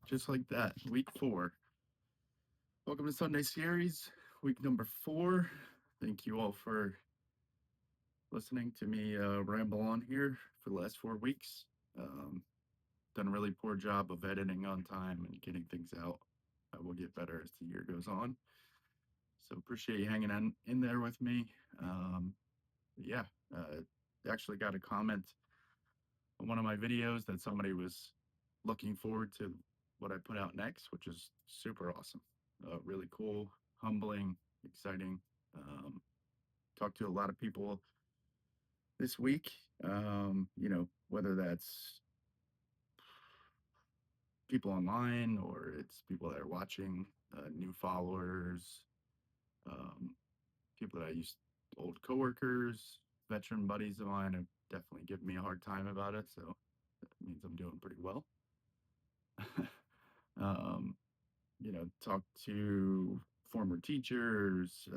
Just like that. Week 4. Welcome to Sunday Scaries, week number 4. Thank you all for listening to me ramble on here for the last 4 weeks. Um, Done a really poor job of editing on time and getting things out. I will get better as the year goes on. So appreciate you hanging on in there with me. Um, yeah, uh, actually got a comment on one of my videos that somebody was looking forward to what I put out next, which is super awesome. Really cool, humbling, exciting. Um, Talked to a lot of people this week, whether that's people online or it's people that are watching, new followers, um, people that I used, old coworkers, veteran buddies of mine have definitely given me a hard time about it. So that means I'm doing pretty well. um, Talk to former teachers,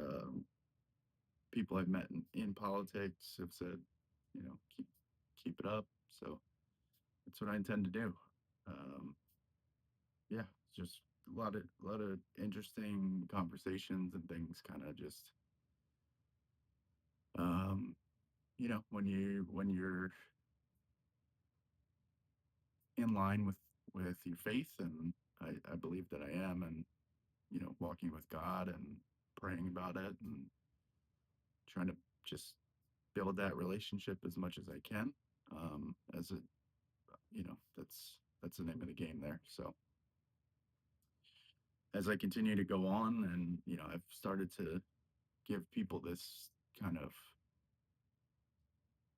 people I've met in politics have said, keep it up. So that's what I intend to do. Um, yeah, it's just a lot of interesting conversations and things. Kind of just, um, when you're in line with your faith, and I believe that I am, and walking with God and praying about it and trying to just build that relationship as much as I can. As it, that's the name of the game there. So as I continue to go on, and I've started to give people this kind of,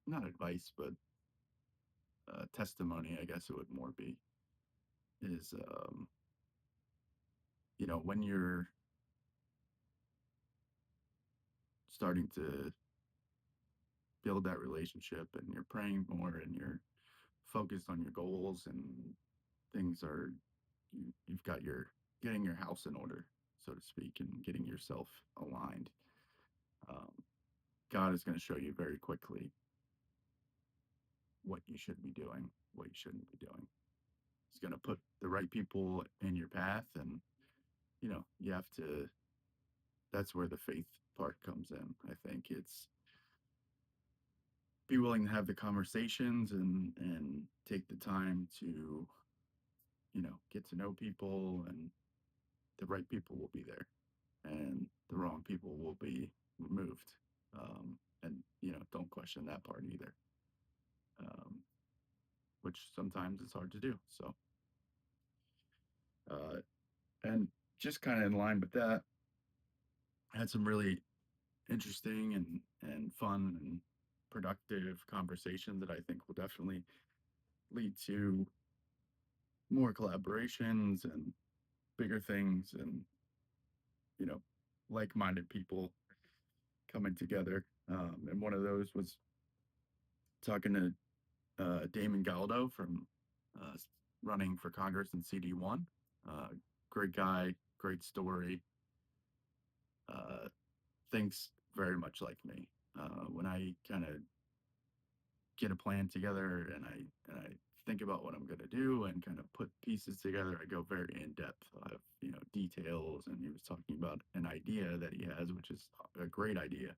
not advice, but testimony, I guess it would more be, is when you're starting to build that relationship and you're praying more and you're focused on your goals and things are, you've got your getting your house in order, so to speak, and getting yourself aligned. um, God is going to show you very quickly what you should be doing, what you shouldn't be doing. He's going to put the right people in your path, and you have to. That's where the faith part comes in. I think it's be willing to have the conversations and take the time to get to know people, and the right people will be there and the wrong people will be removed. And don't question that part either, um, which sometimes it's hard to do. So uh, and just kind of in line with that, I had some really interesting and fun and productive conversations that I think will definitely lead to more collaborations and bigger things, and you know like-minded people coming together. And one of those was talking to Damon Galdo from uh, running for Congress in CD1. Uh, Great guy, great story. Uh, Thinks very much like me. When I kind of get a plan together and I think about what I'm going to do and kind of put pieces together, I go very in depth. I have details, and he was talking about an idea that he has, which is a great idea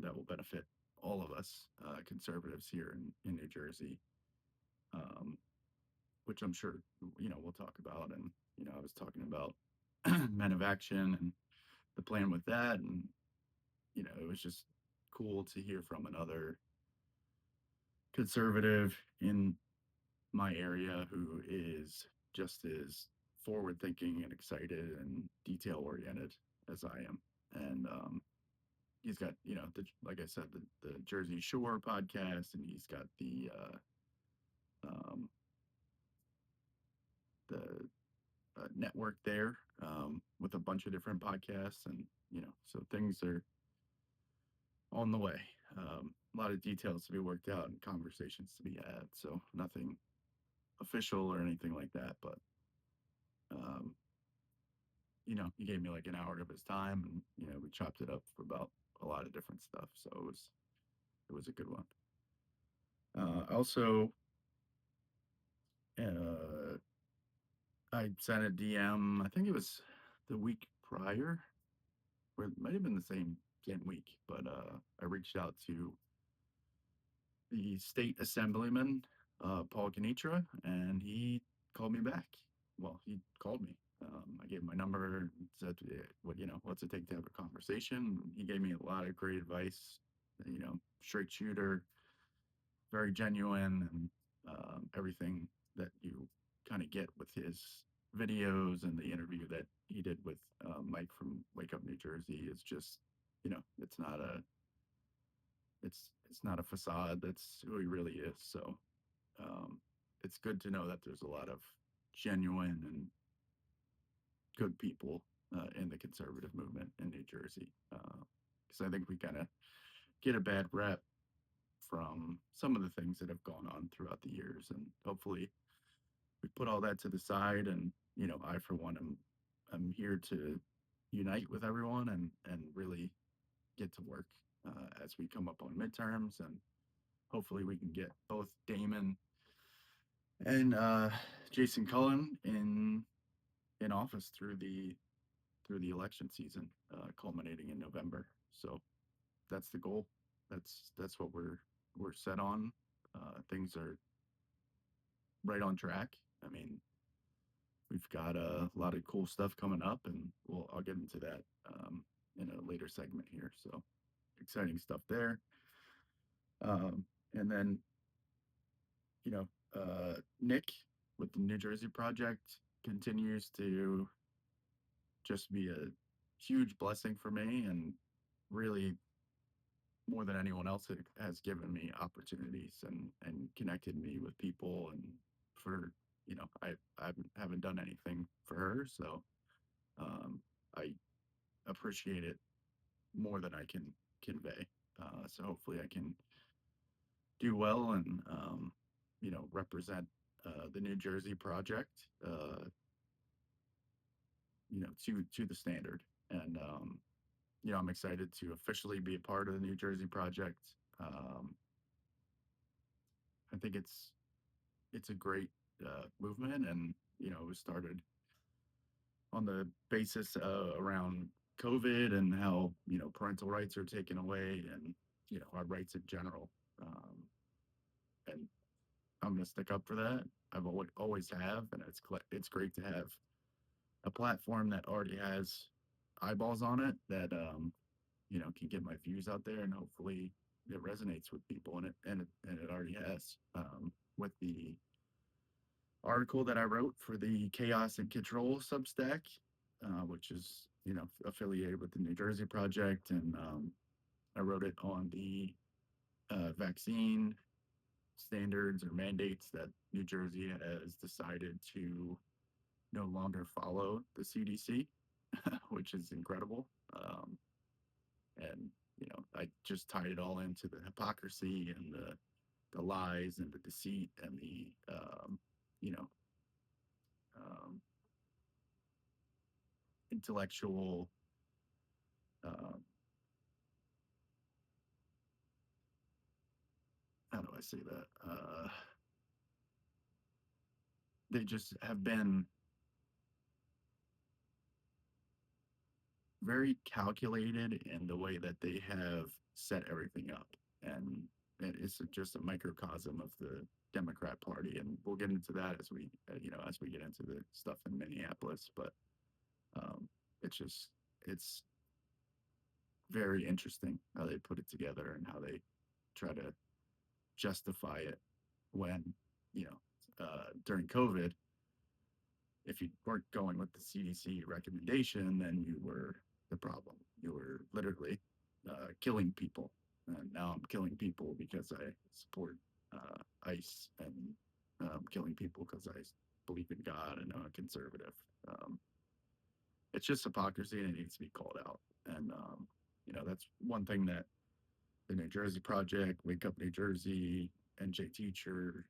that will benefit all of us conservatives here in New Jersey, um, which I'm sure we'll talk about. And I was talking about Men of Action and the plan with that, and it was just cool to hear from another conservative in my area who is just as forward thinking and excited and detail oriented as I am. And he's got, like I said, the Jersey Shore podcast, and he's got um, the network there with a bunch of different podcasts. And, so things are on the way. A lot of details to be worked out and conversations to be had. So nothing official or anything like that, but um, he gave me like an hour of his time, and we chopped it up for about a lot of different stuff. So it was a good one. Also, uh, I sent a DM. I think it was the week prior, or it might have been the same week. But I reached out to the state assemblyman, Paul Ganitra, and he called me back. Well, he called me. I gave him my number, said, "What what's it take to have a conversation?" He gave me a lot of great advice. Straight shooter, very genuine, and everything that you kind of get with his videos and the interview that he did with Mike from Wake Up New Jersey is just, it's not a it's not a facade. That's who he really is. So um, it's good to know that there's a lot of genuine and good people in the conservative movement in New Jersey. Because I think we kind of get a bad rep from some of the things that have gone on throughout the years, and hopefully we put all that to the side. And I for one am here to unite with everyone and really get to work as we come up on midterms, and hopefully we can get both Damon and Jason Cullen in office through the election season, culminating in November. So that's the goal. That's what we're set on. Things are right on track. I mean, we've got a lot of cool stuff coming up, and I'll get into that in a later segment here. So exciting stuff there. And then Nick with the New Jersey Project continues to just be a huge blessing for me, and really more than anyone else has given me opportunities and connected me with people. And for I haven't done anything for her, so I appreciate it more than I can convey. So hopefully I can do well and represent the New Jersey Project, to the standard. And I'm excited to officially be a part of the New Jersey Project. Um, I think it's a great movement, and it was started on the basis around COVID and how parental rights are taken away, and our rights in general. And I'm going to stick up for that. I've always have, and it's great to have a platform that already has eyeballs on it that can get my views out there, and hopefully it resonates with people, and it already has, with the article that I wrote for the Chaos and Control Substack, which is affiliated with the New Jersey Project. And I wrote it on the vaccine standards or mandates that New Jersey has decided to no longer follow the CDC, which is incredible. And I just tied it all into the hypocrisy and the lies and the deceit and the you know um, intellectual, um, how do I say that? They just have been very calculated in the way that they have set everything up. And it's just a microcosm of the Democrat Party. And we'll get into that as we get into the stuff in Minneapolis. But um, it's very interesting how they put it together and how they try to justify it when, during COVID, if you weren't going with the CDC recommendation, then you were the problem. You were literally killing people. And now I'm killing people because I support ICE, and killing people because I believe in God and I'm a conservative. Um, it's just hypocrisy, and it needs to be called out. And that's one thing that the New Jersey Project, Wake Up New Jersey, NJ Teacher,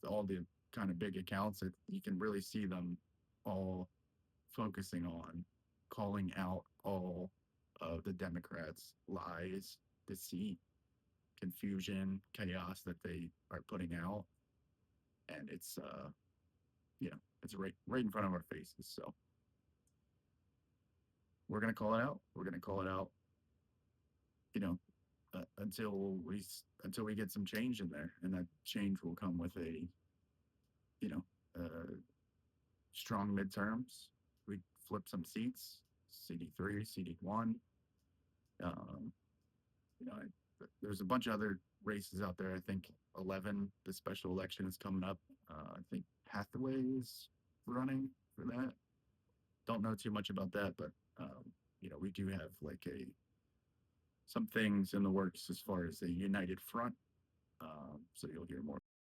all the kind of big accounts that you can really see them all focusing on calling out all of the Democrats' lies, deceit, confusion, chaos that they are putting out. And it's It's right in front of our faces. So we're gonna call it out. We're gonna call it out. You know, until we get some change in there, and that change will come with a you know uh, strong midterms. We flip some seats, CD3, CD1. Um, there's a bunch of other races out there. I think 11, the special election is coming up. I think Hathaway is running for that. Don't know too much about that, but we do have like a some things in the works as far as a united front. So you'll hear more